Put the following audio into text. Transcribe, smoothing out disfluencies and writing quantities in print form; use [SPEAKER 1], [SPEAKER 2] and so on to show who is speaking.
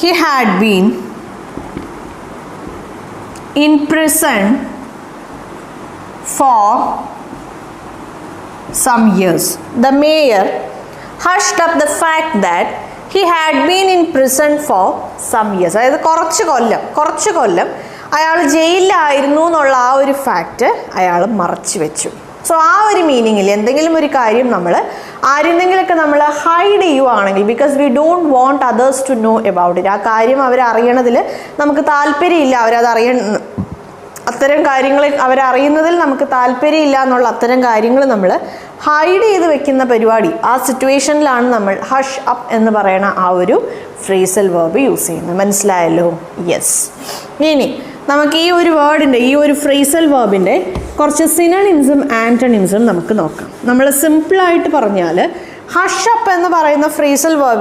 [SPEAKER 1] he had been in prison for some years. The mayor hushed up the fact that he had been in prison for some years. അതായത് കുറച്ച് കൊല്ലം അയാൾ ജയിലിലായിരുന്നു എന്നുള്ള ആ ഒരു fact അയാൾ മറച്ചു വെച്ചു. സോ ആ ഒരു മീനിങ്ങിൽ എന്തെങ്കിലും ഒരു കാര്യം നമ്മൾ ആരെന്തെങ്കിലുമൊക്കെ നമ്മൾ ഹൈഡ് ചെയ്യുവാണെങ്കിൽ, because we don't want others to know about it, ആ കാര്യം അവരറിയണതിൽ നമുക്ക് താല്പര്യമില്ല, അത്തരം കാര്യങ്ങൾ അവരറിയുന്നതിൽ നമുക്ക് താല്പര്യമില്ല എന്നുള്ള അത്തരം കാര്യങ്ങൾ നമ്മൾ ഹൈഡ് ചെയ്ത് വെക്കുന്ന പരിപാടി, ആ സിറ്റുവേഷനിലാണ് നമ്മൾ ഹഷ് അപ്പ് എന്ന് പറയുന്ന ആ ഒരു ഫ്രേസൽ വേർബ് യൂസ് ചെയ്യുന്നത്. മനസ്സിലായല്ലോ? യെസ്. ഇനി നമുക്ക് ഈ ഒരു വേർഡിൻ്റെ, ഈ ഒരു ഫ്രേസൽ വേർബിൻ്റെ കുറച്ച് സിനണിംസും ആൻറ്റണിംസും നമുക്ക് നോക്കാം. നമ്മൾ സിമ്പിളായിട്ട് പറഞ്ഞാൽ ഹഷ് അപ്പ് എന്ന് പറയുന്ന ഫ്രേസൽ വേർബ്